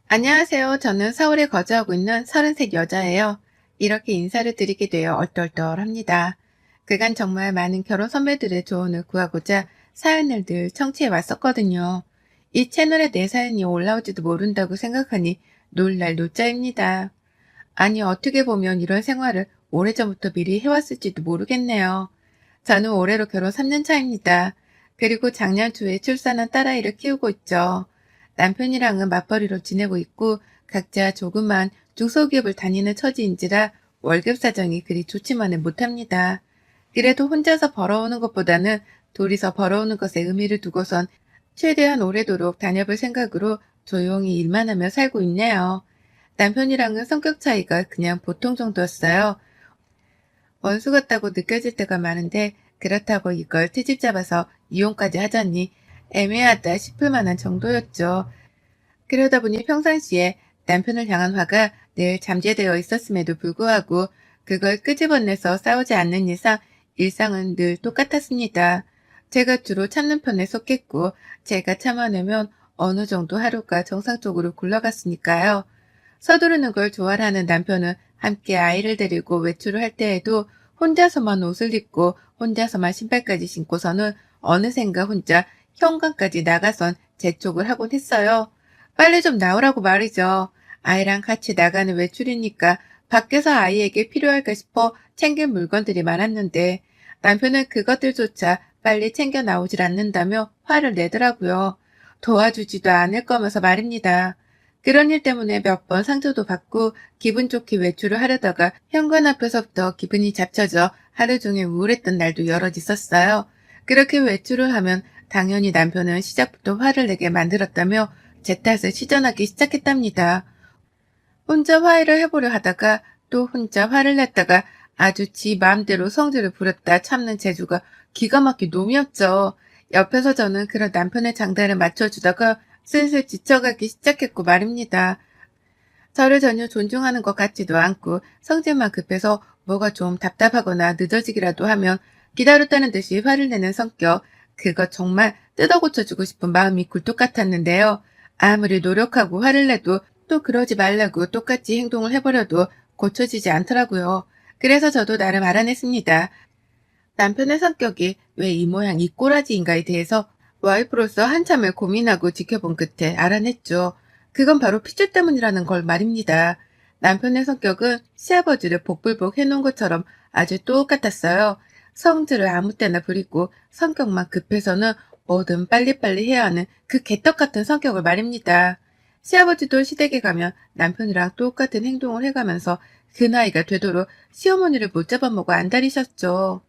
안녕하세요. 저는 서울에 거주하고 있는 33 여자예요. 이렇게 인사를 드리게 되어 얼떨떨합니다. 그간 정말 많은 결혼 선배들의 조언을 구하고자 사연을 늘 청취해 왔었거든요. 이 채널에 내 사연이 올라올지도 모른다고 생각하니 놀랄 노자입니다. 아니, 어떻게 보면 이런 생활을 오래전부터 미리 해왔을지도 모르겠네요. 저는 올해로 결혼 3년 차입니다. 그리고 작년 초에 출산한 딸아이를 키우고 있죠. 남편이랑은 맞벌이로 지내고 있고 각자 조그만 중소기업을 다니는 처지인지라 월급 사정이 그리 좋지만은 못합니다. 그래도 혼자서 벌어오는 것보다는 둘이서 벌어오는 것에 의미를 두고선 최대한 오래도록 다녀볼 생각으로 조용히 일만 하며 살고 있네요. 남편이랑은 성격 차이가 그냥 보통 정도였어요. 원수 같다고 느껴질 때가 많은데 그렇다고 이걸 트집 잡아서 이혼까지 하자니 애매하다 싶을 만한 정도였죠. 그러다 보니 평상시에 남편을 향한 화가 늘 잠재되어 있었음에도 불구하고 그걸 끄집어내서 싸우지 않는 이상 일상은 늘 똑같았습니다. 제가 주로 참는 편에 속했고 제가 참아내면 어느 정도 하루가 정상적으로 굴러갔으니까요. 서두르는 걸 좋아하는 남편은 함께 아이를 데리고 외출을 할 때에도 혼자서만 옷을 입고 혼자서만 신발까지 신고서는 어느샌가 혼자 현관까지 나가선 재촉을 하곤 했어요. 빨리 좀 나오라고 말이죠. 아이랑 같이 나가는 외출이니까 밖에서 아이에게 필요할까 싶어 챙길 물건들이 많았는데 남편은 그것들조차 빨리 챙겨 나오질 않는다며 화를 내더라고요. 도와주지도 않을 거면서 말입니다. 그런 일 때문에 몇 번 상처도 받고 기분 좋게 외출을 하려다가 현관 앞에서부터 기분이 잡쳐져 하루 종일 우울했던 날도 여럿 있었어요. 그렇게 외출을 하면 당연히 남편은 시작부터 화를 내게 만들었다며 제 탓을 시전하기 시작했답니다. 혼자 화해를 해보려 하다가 또 혼자 화를 냈다가 아주 지 마음대로 성질을 부렸다 참는 재주가 기가 막힌 놈이었죠. 옆에서 저는 그런 남편의 장단을 맞춰주다가 슬슬 지쳐가기 시작했고 말입니다. 저를 전혀 존중하는 것 같지도 않고 성질만 급해서 뭐가 좀 답답하거나 늦어지기라도 하면 기다렸다는 듯이 화를 내는 성격. 그거 정말 뜯어 고쳐주고 싶은 마음이 굴뚝 같았는데요. 아무리 노력하고 화를 내도 또 그러지 말라고 똑같이 행동을 해버려도 고쳐지지 않더라고요. 그래서 저도 나름 알아냈습니다. 남편의 성격이 왜 이 모양 이 꼬라지인가에 대해서 와이프로서 한참을 고민하고 지켜본 끝에 알아냈죠. 그건 바로 피주 때문이라는 걸 말입니다. 남편의 성격은 시아버지를 복불복 해놓은 것처럼 아주 똑같았어요. 성질을 아무 때나 부리고 성격만 급해서는 뭐든 빨리빨리 해야 하는 그 개떡 같은 성격을 말입니다. 시아버지도 시댁에 가면 남편이랑 똑같은 행동을 해가면서 그 나이가 되도록 시어머니를 못 잡아먹어 안달이셨죠.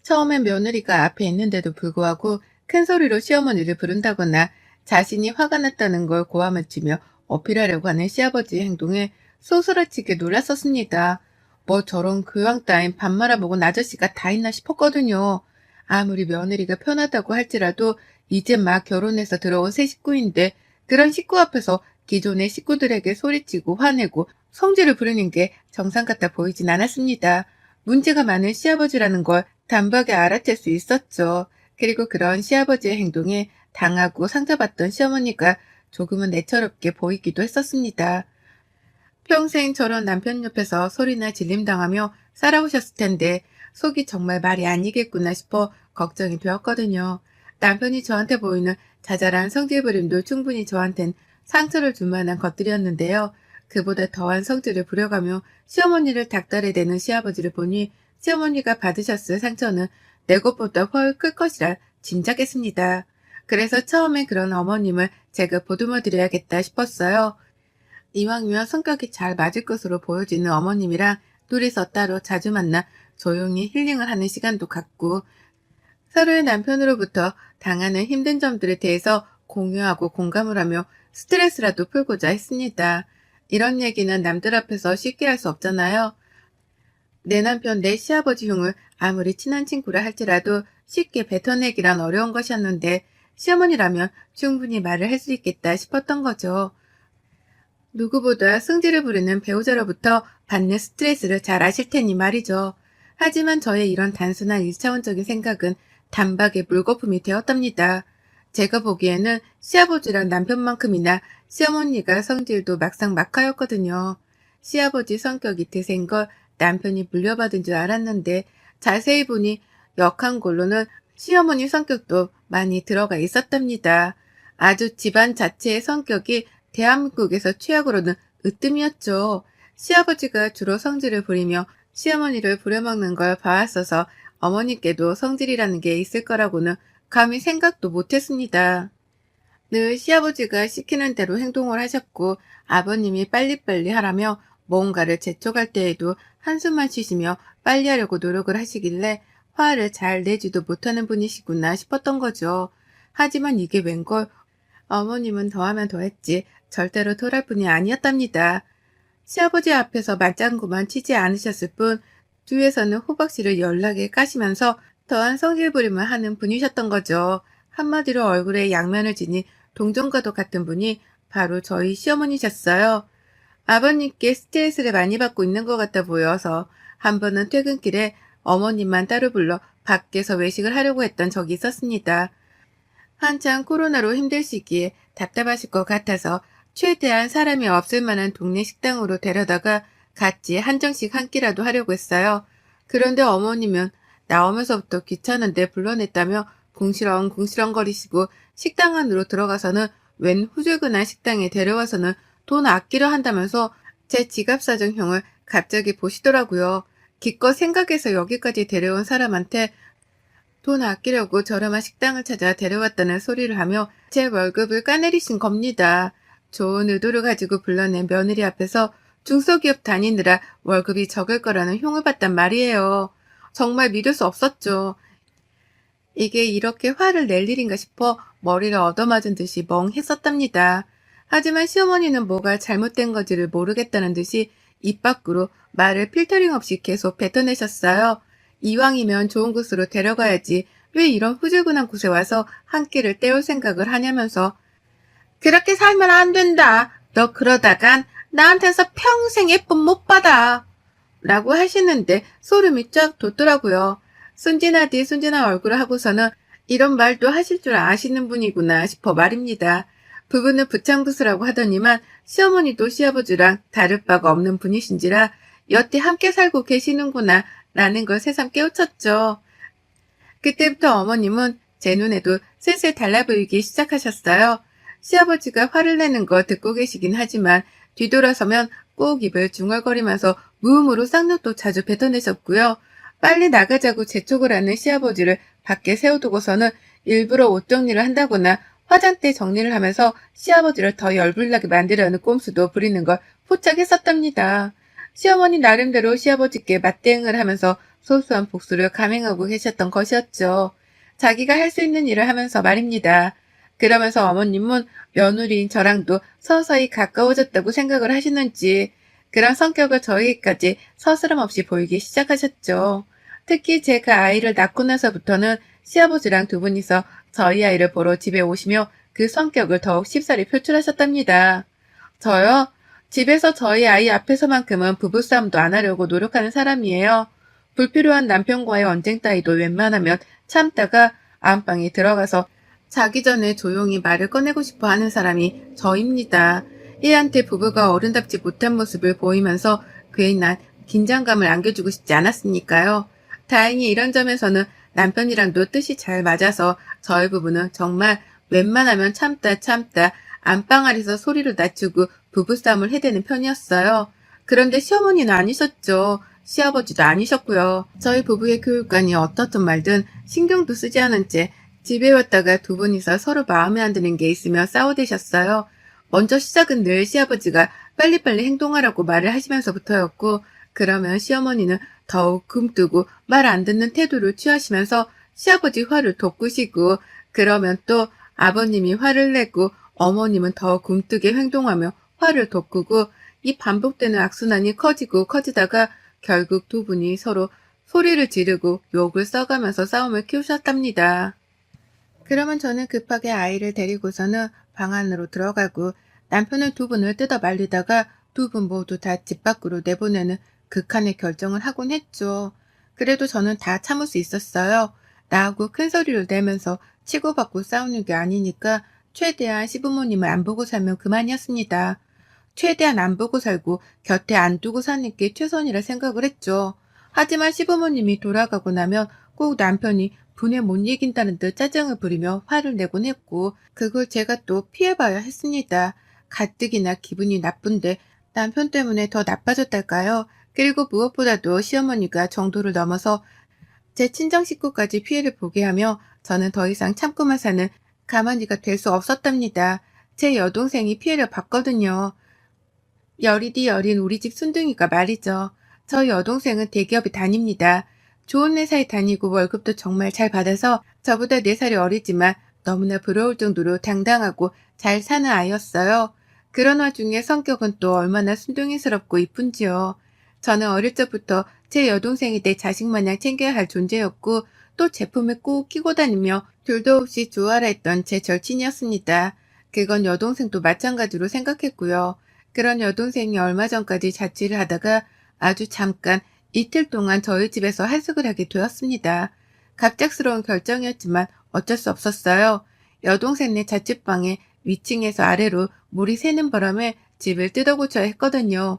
처음엔 며느리가 앞에 있는데도 불구하고 큰 소리로 시어머니를 부른다거나 자신이 화가 났다는 걸 고함을 치며 어필하려고 하는 시아버지의 행동에 소스라치게 놀랐었습니다. 뭐 저런 교양 따윈 밥 말아먹은 아저씨가 다 있나 싶었거든요. 아무리 며느리가 편하다고 할지라도 이제 막 결혼해서 들어온 새 식구인데 그런 식구 앞에서 기존의 식구들에게 소리치고 화내고 성질을 부리는 게 정상 같아 보이진 않았습니다. 문제가 많은 시아버지라는 걸 단박에 알아챌 수 있었죠. 그리고 그런 시아버지의 행동에 당하고 상처받던 시어머니가 조금은 애처롭게 보이기도 했었습니다. 평생 저런 남편 옆에서 소리나 질림당하며 살아오셨을 텐데 속이 정말 말이 아니겠구나 싶어 걱정이 되었거든요. 남편이 저한테 보이는 자잘한 성질 부림도 충분히 저한텐 상처를 줄 만한 것들이었는데요. 그보다 더한 성질을 부려가며 시어머니를 닥달해 대는 시아버지를 보니 시어머니가 받으셨을 상처는 내 것보다 훨 클 것이라 짐작했습니다. 그래서 처음에 그런 어머님을 제가 보듬어 드려야겠다 싶었어요. 이왕이면 성격이 잘 맞을 것으로 보여지는 어머님이랑 둘이서 따로 자주 만나 조용히 힐링을 하는 시간도 갖고 서로의 남편으로부터 당하는 힘든 점들에 대해서 공유하고 공감을 하며 스트레스라도 풀고자 했습니다. 이런 얘기는 남들 앞에서 쉽게 할 수 없잖아요. 내 남편, 내 시아버지 흉을 아무리 친한 친구라 할지라도 쉽게 뱉어내기란 어려운 것이었는데 시어머니라면 충분히 말을 할 수 있겠다 싶었던 거죠. 누구보다 승질을 부리는 배우자로부터 받는 스트레스를 잘 아실 테니 말이죠. 하지만 저의 이런 단순한 일차원적인 생각은 단박에 물거품이 되었답니다. 제가 보기에는 시아버지랑 남편만큼이나 시어머니가 성질도 막상 막하였거든요. 시아버지 성격이 드센 걸 남편이 물려받은 줄 알았는데 자세히 보니 역한 걸로는 시어머니 성격도 많이 들어가 있었답니다. 아주 집안 자체의 성격이 대한민국에서 최악으로는 으뜸이었죠. 시아버지가 주로 성질을 부리며 시어머니를 부려먹는 걸 봐왔어서 어머니께도 성질이라는 게 있을 거라고는 감히 생각도 못했습니다. 늘 시아버지가 시키는 대로 행동을 하셨고 아버님이 빨리빨리 하라며 뭔가를 재촉할 때에도 한숨만 쉬시며 빨리 하려고 노력을 하시길래 화를 잘 내지도 못하는 분이시구나 싶었던 거죠. 하지만 이게 웬걸 어머님은 더하면 더했지 절대로 덜할 분이 아니었답니다. 시아버지 앞에서 맞장구만 치지 않으셨을 뿐 뒤에서는 호박씨를 연락에 까시면서 더한 성질 부림을 하는 분이셨던 거죠. 한마디로 얼굴에 양면을 지닌 동정과도 같은 분이 바로 저희 시어머니셨어요. 아버님께 스트레스를 많이 받고 있는 것 같아 보여서 한 번은 퇴근길에 어머님만 따로 불러 밖에서 외식을 하려고 했던 적이 있었습니다. 한창 코로나로 힘들 시기에 답답하실 것 같아서 최대한 사람이 없을 만한 동네 식당으로 데려다가 같이 한정식 한 끼라도 하려고 했어요. 그런데 어머님은 나오면서부터 귀찮은데 불러냈다며 궁시렁궁시렁거리시고 식당 안으로 들어가서는 웬 후줄근한 식당에 데려와서는 돈 아끼려 한다면서 제 지갑 사정형을 갑자기 보시더라고요. 기껏 생각해서 여기까지 데려온 사람한테 돈 아끼려고 저렴한 식당을 찾아 데려왔다는 소리를 하며 제 월급을 까내리신 겁니다. 좋은 의도를 가지고 불러낸 며느리 앞에서 중소기업 다니느라 월급이 적을 거라는 흉을 봤단 말이에요. 정말 믿을 수 없었죠. 이게 이렇게 화를 낼 일인가 싶어 머리를 얻어맞은 듯이 멍했었답니다. 하지만 시어머니는 뭐가 잘못된 건지를 모르겠다는 듯이 입 밖으로 말을 필터링 없이 계속 뱉어내셨어요. 이왕이면 좋은 곳으로 데려가야지 왜 이런 후줄근한 곳에 와서 한 끼를 때울 생각을 하냐면서 그렇게 살면 안 된다. 너 그러다간 나한테서 평생 예쁨 못 받아. 라고 하시는데 소름이 쫙 돋더라고요. 순진하디 순진한 얼굴을 하고서는 이런 말도 하실 줄 아시는 분이구나 싶어 말입니다. 부부는 부창부수라고 하더니만 시어머니도 시아버지랑 다를 바가 없는 분이신지라 여태 함께 살고 계시는구나 라는 걸 새삼 깨우쳤죠. 그때부터 어머님은 제 눈에도 슬슬 달라 보이기 시작하셨어요. 시아버지가 화를 내는 거 듣고 계시긴 하지만 뒤돌아서면 꼭 입을 중얼거리면서 무음으로 쌍욕도 자주 뱉어내셨고요. 빨리 나가자고 재촉을 하는 시아버지를 밖에 세워두고서는 일부러 옷 정리를 한다거나 화장대 정리를 하면서 시아버지를 더 열불나게 만들려는 꼼수도 부리는 걸 포착했었답니다. 시어머니 나름대로 시아버지께 맞대응을 하면서 소소한 복수를 감행하고 계셨던 것이었죠. 자기가 할 수 있는 일을 하면서 말입니다. 그러면서 어머님은 며느리인 저랑도 서서히 가까워졌다고 생각을 하시는지 그런 성격을 저희까지 서스럼 없이 보이기 시작하셨죠. 특히 제가 아이를 낳고 나서부터는 시아버지랑 두 분이서 저희 아이를 보러 집에 오시며 그 성격을 더욱 쉽사리 표출하셨답니다. 저요? 집에서 저희 아이 앞에서만큼은 부부싸움도 안 하려고 노력하는 사람이에요. 불필요한 남편과의 언쟁 따위도 웬만하면 참다가 안방에 들어가서 자기 전에 조용히 말을 꺼내고 싶어 하는 사람이 저입니다. 애한테 부부가 어른답지 못한 모습을 보이면서 괜한 긴장감을 안겨주고 싶지 않았으니까요. 다행히 이런 점에서는 남편이랑도 뜻이 잘 맞아서 저희 부부는 정말 웬만하면 참다 안방 아래서 소리를 낮추고 부부싸움을 해대는 편이었어요. 그런데 시어머니는 아니셨죠. 시아버지도 아니셨고요. 저희 부부의 교육관이 어떻든 말든 신경도 쓰지 않은 채 집에 왔다가 두 분이서 서로 마음에 안 드는 게 있으며 싸우대셨어요. 먼저 시작은 늘 시아버지가 빨리빨리 행동하라고 말을 하시면서부터였고 그러면 시어머니는 더욱 굼뜨고 말 안 듣는 태도를 취하시면서 시아버지 화를 돋구시고 그러면 또 아버님이 화를 내고 어머님은 더 굼뜨게 행동하며 화를 돋구고 이 반복되는 악순환이 커지고 커지다가 결국 두 분이 서로 소리를 지르고 욕을 써가면서 싸움을 키우셨답니다. 그러면 저는 급하게 아이를 데리고서는 방 안으로 들어가고 남편은 두 분을 뜯어 말리다가 두 분 모두 다 집 밖으로 내보내는 극한의 결정을 하곤 했죠. 그래도 저는 다 참을 수 있었어요. 나하고 큰 소리를 내면서 치고받고 싸우는 게 아니니까 최대한 시부모님을 안 보고 살면 그만이었습니다. 최대한 안 보고 살고 곁에 안 두고 사는 게 최선이라 생각을 했죠. 하지만 시부모님이 돌아가고 나면 꼭 남편이 분에 못 이긴다는 듯 짜증을 부리며 화를 내곤 했고, 그걸 제가 또 피해봐야 했습니다. 가뜩이나 기분이 나쁜데 남편 때문에 더 나빠졌달까요? 그리고 무엇보다도 시어머니가 정도를 넘어서 제 친정 식구까지 피해를 보게 하며 저는 더 이상 참고만 사는 가만히가 될 수 없었답니다. 제 여동생이 피해를 봤거든요. 열이디 여린 우리 집 순둥이가 말이죠. 저 여동생은 대기업에 다닙니다. 좋은 회사에 다니고 월급도 정말 잘 받아서 저보다 4살이 어리지만 너무나 부러울 정도로 당당하고 잘 사는 아이였어요. 그런 와중에 성격은 또 얼마나 순둥이스럽고 이쁜지요. 저는 어릴 적부터 제 여동생이 내 자식 마냥 챙겨야 할 존재였고, 또 제품을 꼭 끼고 다니며 둘도 없이 좋아라 했던 제 절친이었습니다. 그건 여동생도 마찬가지로 생각했고요. 그런 여동생이 얼마 전까지 자취를 하다가 아주 잠깐 이틀 동안 저희 집에서 하숙을 하게 되었습니다. 갑작스러운 결정이었지만 어쩔 수 없었어요. 여동생네 자취방에 위층에서 아래로 물이 새는 바람에 집을 뜯어고쳐야 했거든요.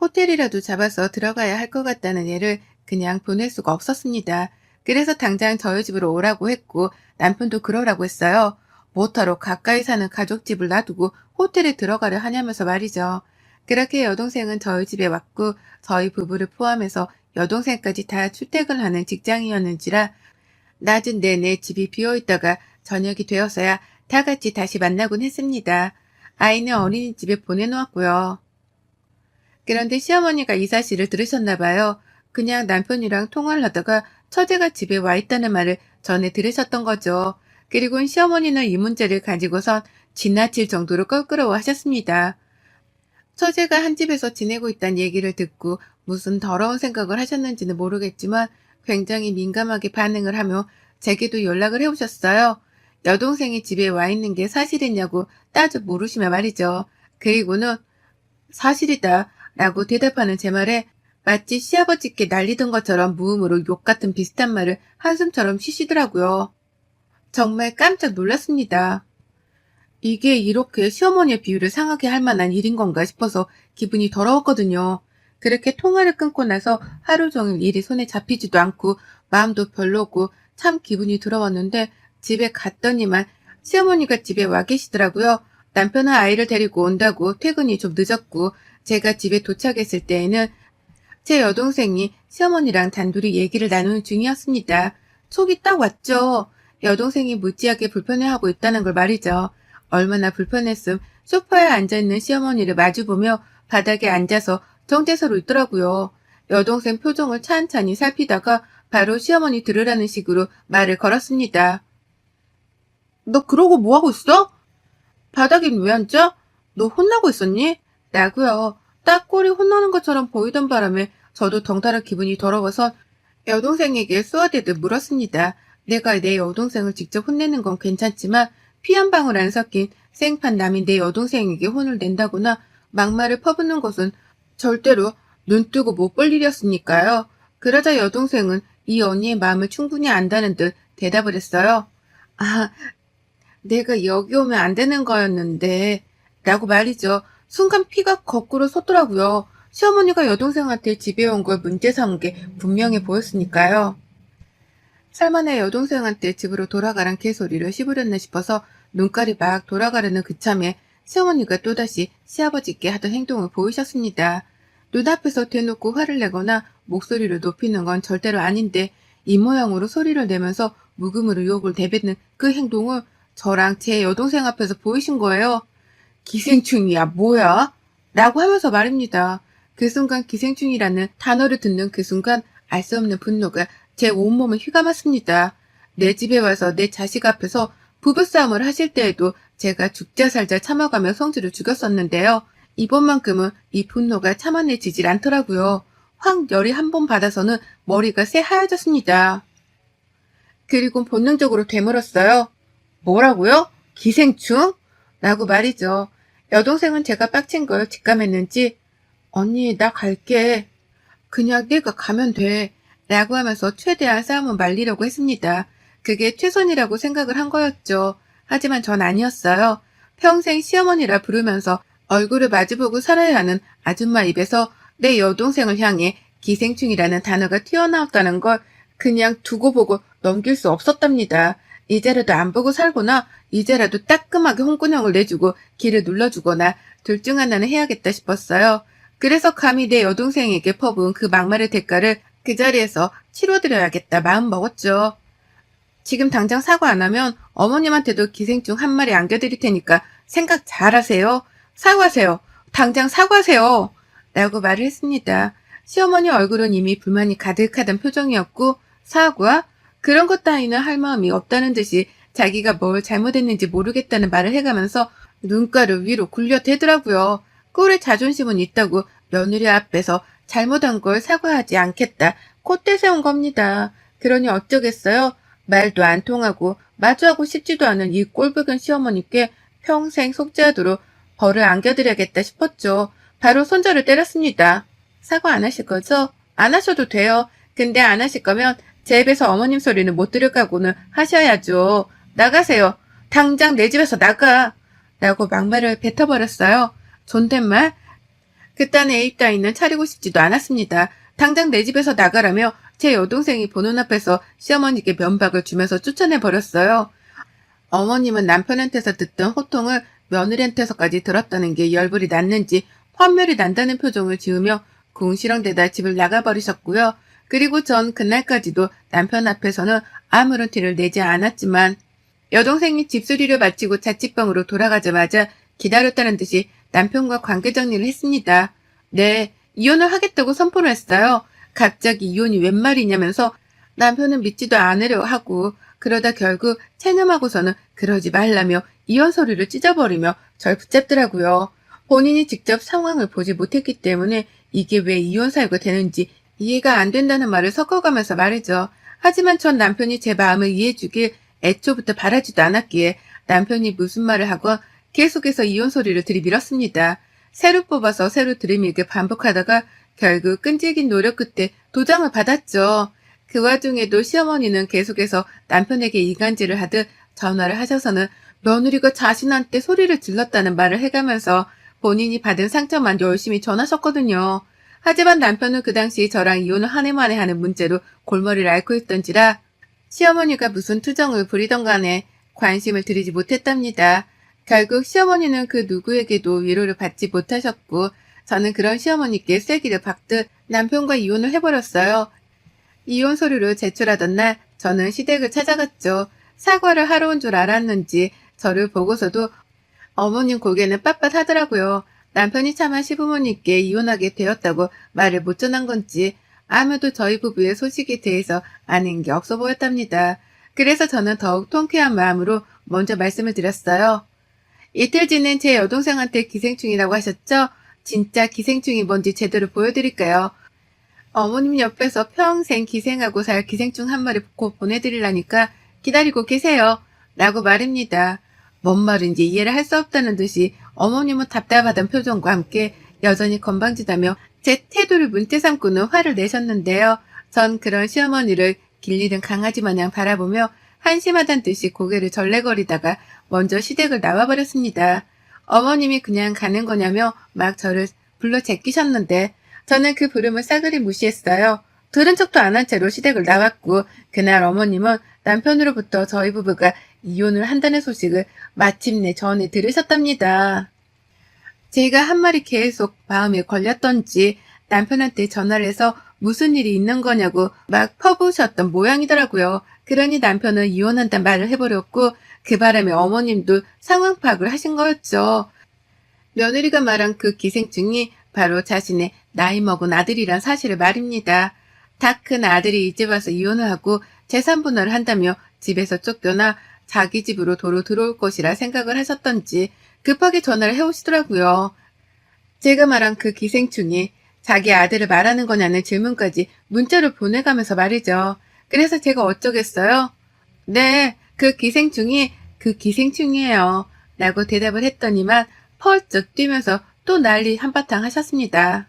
호텔이라도 잡아서 들어가야 할 것 같다는 애를 그냥 보낼 수가 없었습니다. 그래서 당장 저희 집으로 오라고 했고 남편도 그러라고 했어요. 못하러 가까이 사는 가족집을 놔두고 호텔에 들어가려 하냐면서 말이죠. 그렇게 여동생은 저희 집에 왔고 저희 부부를 포함해서 여동생까지 다 출퇴근을 하는 직장이었는지라 낮은 내내 집이 비어있다가 저녁이 되어서야 다 같이 다시 만나곤 했습니다. 아이는 어린이집에 보내놓았고요. 그런데 시어머니가 이 사실을 들으셨나 봐요. 그냥 남편이랑 통화를 하다가 처제가 집에 와 있다는 말을 전해 들으셨던 거죠. 그리고 시어머니는 이 문제를 가지고선 지나칠 정도로 껄끄러워하셨습니다. 처제가 한 집에서 지내고 있다는 얘기를 듣고 무슨 더러운 생각을 하셨는지는 모르겠지만 굉장히 민감하게 반응을 하며 제게도 연락을 해오셨어요. 여동생이 집에 와 있는 게 사실이냐고 따져 물으시며 말이죠. 그리고는 사실이다 라고 대답하는 제 말에 마치 시아버지께 날리던 것처럼 무음으로 욕 같은 비슷한 말을 한숨처럼 쉬시더라고요. 정말 깜짝 놀랐습니다. 이게 이렇게 시어머니의 비율을 상하게 할 만한 일인 건가 싶어서 기분이 더러웠거든요. 그렇게 통화를 끊고 나서 하루 종일 일이 손에 잡히지도 않고 마음도 별로고 참 기분이 더러웠는데 집에 갔더니만 시어머니가 집에 와 계시더라고요. 남편은 아이를 데리고 온다고 퇴근이 좀 늦었고 제가 집에 도착했을 때에는 제 여동생이 시어머니랑 단둘이 얘기를 나누는 중이었습니다. 속이 딱 왔죠. 여동생이 무지하게 불편해하고 있다는 걸 말이죠. 얼마나 불편했음 소파에 앉아있는 시어머니를 마주보며 바닥에 앉아서 정체서로 있더라고요. 여동생 표정을 찬찬히 살피다가 바로 시어머니 들으라는 식으로 말을 걸었습니다. 너 그러고 뭐하고 있어? 바닥엔 왜 앉아? 너 혼나고 있었니? 라고요. 딱 꼴이 혼나는 것처럼 보이던 바람에 저도 덩달아 기분이 더러워서 여동생에게 쏘아대듯 물었습니다. 내가 내 여동생을 직접 혼내는 건 괜찮지만 피 한 방울 안 섞인 생판 남인 내 여동생에게 혼을 낸다거나 막말을 퍼붓는 것은 절대로 눈 뜨고 못 볼 일이었으니까요. 그러자 여동생은 이 언니의 마음을 충분히 안다는 듯 대답을 했어요. 아, 내가 여기 오면 안 되는 거였는데 라고 말이죠. 순간 피가 거꾸로 솟더라고요. 시어머니가 여동생한테 집에 온 걸 문제 삼은 게 분명해 보였으니까요. 살만의 여동생한테 집으로 돌아가란 개소리를 씹으렸나 싶어서 눈깔이 막 돌아가려는 그참에 시어머니가 또다시 시아버지께 하던 행동을 보이셨습니다. 눈앞에서 대놓고 화를 내거나 목소리를 높이는 건 절대로 아닌데 이 모양으로 소리를 내면서 묵음으로 욕을 내뱉는 그 행동을 저랑 제 여동생 앞에서 보이신 거예요. 기생충이야 뭐야? 라고 하면서 말입니다. 그 순간 기생충이라는 단어를 듣는 그 순간 알 수 없는 분노가 제 온몸을 휘감았습니다. 내 집에 와서 내 자식 앞에서 부부싸움을 하실 때에도 제가 죽자 살자 참아가며 성질을 죽였었는데요. 이번만큼은 이 분노가 참아내지질 않더라고요. 확 열이 한 번 받아서는 머리가 새하얘졌습니다. 그리고 본능적으로 되물었어요. 뭐라고요? 기생충? 라고 말이죠. 여동생은 제가 빡친 걸 직감했는지 언니 나 갈게. 그냥 내가 가면 돼. 라고 하면서 최대한 싸움을 말리려고 했습니다. 그게 최선이라고 생각을 한 거였죠. 하지만 전 아니었어요. 평생 시어머니라 부르면서 얼굴을 마주보고 살아야 하는 아줌마 입에서 내 여동생을 향해 기생충이라는 단어가 튀어나왔다는 걸 그냥 두고 보고 넘길 수 없었답니다. 이제라도 안 보고 살거나 이제라도 따끔하게 홍군형을 내주고 길을 눌러주거나 둘 중 하나는 해야겠다 싶었어요. 그래서 감히 내 여동생에게 퍼부은 그 막말의 대가를 그 자리에서 치러드려야겠다 마음 먹었죠. 지금 당장 사과 안 하면 어머님한테도 기생충 한 마리 안겨드릴 테니까 생각 잘하세요. 사과하세요. 당장 사과하세요. 라고 말을 했습니다. 시어머니 얼굴은 이미 불만이 가득하던 표정이었고 사과? 그런 것 따위는 할 마음이 없다는 듯이 자기가 뭘 잘못했는지 모르겠다는 말을 해가면서 눈가를 위로 굴려대더라고요. 꼴의 자존심은 있다고 며느리 앞에서 잘못한 걸 사과하지 않겠다. 콧대 세운 겁니다. 그러니 어쩌겠어요? 말도 안 통하고 마주하고 싶지도 않은 이 꼴불견 시어머니께 평생 속죄하도록 벌을 안겨드려야겠다 싶었죠. 바로 손절을 때렸습니다. 사과 안 하실 거죠? 안 하셔도 돼요. 근데 안 하실 거면 제 입에서 어머님 소리는 못 들을 각오는 하셔야죠. 나가세요. 당장 내 집에서 나가. 라고 막말을 뱉어버렸어요. 존댓말? 그딴 애입 따위는 차리고 싶지도 않았습니다. 당장 내 집에서 나가라며 제 여동생이 보는 앞에서 시어머니께 면박을 주면서 쫓아내버렸어요. 어머님은 남편한테서 듣던 호통을 며느리한테서까지 들었다는 게 열불이 났는지 환멸이 난다는 표정을 지으며 궁시렁대다 집을 나가버리셨고요. 그리고 전 그날까지도 남편 앞에서는 아무런 티를 내지 않았지만 여동생이 집수리를 마치고 자취방으로 돌아가자마자 기다렸다는 듯이 남편과 관계 정리를 했습니다. 네, 이혼을 하겠다고 선포를 했어요. 갑자기 이혼이 웬 말이냐면서 남편은 믿지도 않으려 하고 그러다 결국 체념하고서는 그러지 말라며 이혼 소리를 찢어버리며 절 붙잡더라고요. 본인이 직접 상황을 보지 못했기 때문에 이게 왜 이혼 사유가 되는지 이해가 안 된다는 말을 섞어가면서 말이죠. 하지만 전 남편이 제 마음을 이해해주길 애초부터 바라지도 않았기에 남편이 무슨 말을 하건 계속해서 이혼 소리를 들이밀었습니다. 새로 뽑아서 새로 들이밀게 반복하다가 결국 끈질긴 노력 끝에 도장을 받았죠. 그 와중에도 시어머니는 계속해서 남편에게 이간질을 하듯 전화를 하셔서는 며느리가 자신한테 소리를 질렀다는 말을 해가면서 본인이 받은 상처만 열심히 전하셨거든요. 하지만 남편은 그 당시 저랑 이혼을 한 해 만에 하는 문제로 골머리를 앓고 있던지라 시어머니가 무슨 투정을 부리던 간에 관심을 들이지 못했답니다. 결국 시어머니는 그 누구에게도 위로를 받지 못하셨고 저는 그런 시어머니께 쐐기를 박듯 남편과 이혼을 해버렸어요. 이혼 서류를 제출하던 날 저는 시댁을 찾아갔죠. 사과를 하러 온 줄 알았는지 저를 보고서도 어머님 고개는 빳빳하더라고요. 남편이 차마 시부모님께 이혼하게 되었다고 말을 못 전한 건지 아무도 저희 부부의 소식에 대해서 아는 게 없어 보였답니다. 그래서 저는 더욱 통쾌한 마음으로 먼저 말씀을 드렸어요. 이틀 지는 제 여동생한테 기생충이라고 하셨죠? 진짜 기생충이 뭔지 제대로 보여드릴까요? 어머님 옆에서 평생 기생하고 살 기생충 한 마리 꼭 보내드리라니까 기다리고 계세요. 라고 말입니다. 뭔 말인지 이해를 할 수 없다는 듯이 어머님은 답답하던 표정과 함께 여전히 건방지다며 제 태도를 문제 삼고는 화를 내셨는데요. 전 그런 시어머니를 길잃은 강아지 마냥 바라보며 한심하단 듯이 고개를 절레거리다가 먼저 시댁을 나와버렸습니다. 어머님이 그냥 가는 거냐며 막 저를 불러 제끼셨는데 저는 그 부름을 싸그리 무시했어요. 들은 척도 안 한 채로 시댁을 나왔고 그날 어머님은 남편으로부터 저희 부부가 이혼을 한다는 소식을 마침내 전해 들으셨답니다. 제가 한 말이 계속 마음에 걸렸던지 남편한테 전화를 해서 무슨 일이 있는 거냐고 막 퍼부으셨던 모양이더라고요. 그러니 남편은 이혼한다는 말을 해버렸고 그 바람에 어머님도 상황 파악을 하신 거였죠. 며느리가 말한 그 기생충이 바로 자신의 나이 먹은 아들이란 사실을 말입니다. 다 큰 아들이 이제 와서 이혼을 하고 재산 분할을 한다며 집에서 쫓겨나 자기 집으로 도로 들어올 것이라 생각을 하셨던지 급하게 전화를 해오시더라고요. 제가 말한 그 기생충이 자기 아들을 말하는 거냐는 질문까지 문자로 보내가면서 말이죠. 그래서 제가 어쩌겠어요? 네, 그 기생충이에요. 라고 대답을 했더니만 펄쩍 뛰면서 또 난리 한바탕 하셨습니다.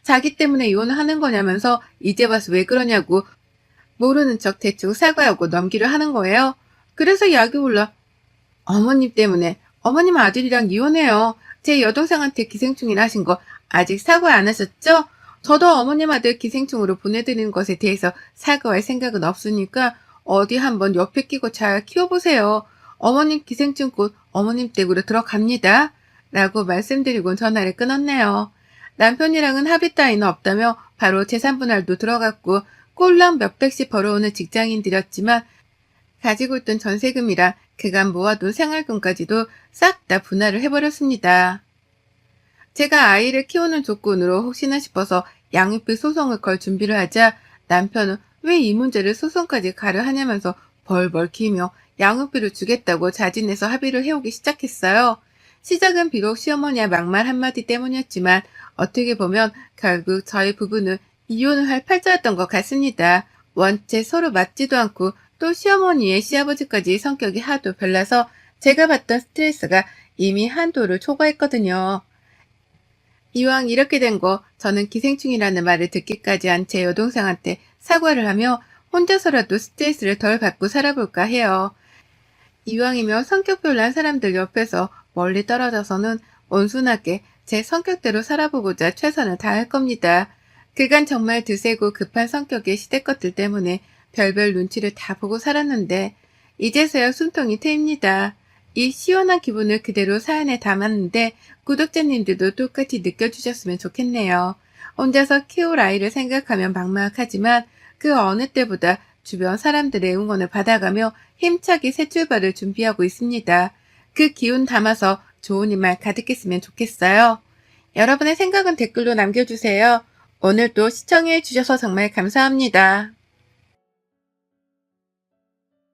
자기 때문에 이혼을 하는 거냐면서 이제 와서 왜 그러냐고 모르는 척 대충 사과하고 넘기려 하는 거예요. 그래서 약이 올라 어머님 때문에 어머님 아들이랑 이혼해요. 제 여동생한테 기생충이라 하신 거 아직 사과 안 하셨죠? 저도 어머님 아들 기생충으로 보내드리는 것에 대해서 사과할 생각은 없으니까 어디 한번 옆에 끼고 잘 키워보세요. 어머님 기생충 곧 어머님 댁으로 들어갑니다. 라고 말씀드리고 전화를 끊었네요. 남편이랑은 합의 따위는 없다며 바로 재산분할도 들어갔고 꼴랑 몇백씩 벌어오는 직장인들이었지만 가지고 있던 전세금이라 그간 모아둔 생활금까지도 싹 다 분할을 해버렸습니다. 제가 아이를 키우는 조건으로 혹시나 싶어서 양육비 소송을 걸 준비를 하자 남편은 왜 이 문제를 소송까지 가려 하냐면서 벌벌 기며 양육비를 주겠다고 자진해서 합의를 해오기 시작했어요. 시작은 비록 시어머니의 막말 한마디 때문이었지만 어떻게 보면 결국 저희 부부는 이혼을 할 팔자였던 것 같습니다. 원체 서로 맞지도 않고 또 시어머니의 시아버지까지 성격이 하도 별나서 제가 받던 스트레스가 이미 한도를 초과했거든요. 이왕 이렇게 된 거 저는 기생충이라는 말을 듣기까지 한 제 여동생한테 사과를 하며 혼자서라도 스트레스를 덜 받고 살아볼까 해요. 이왕이면 성격 별난 사람들 옆에서 멀리 떨어져서는 온순하게 제 성격대로 살아보고자 최선을 다할 겁니다. 그간 정말 드세고 급한 성격의 시댁 것들 때문에 별별 눈치를 다 보고 살았는데 이제서야 숨통이 트입니다. 이 시원한 기분을 그대로 사연에 담았는데 구독자님들도 똑같이 느껴주셨으면 좋겠네요. 혼자서 키울 아이를 생각하면 막막하지만 그 어느 때보다 주변 사람들의 응원을 받아가며 힘차게 새 출발을 준비하고 있습니다. 그 기운 담아서 좋은 일만 가득했으면 좋겠어요. 여러분의 생각은 댓글로 남겨주세요. 오늘도 시청해 주셔서 정말 감사합니다.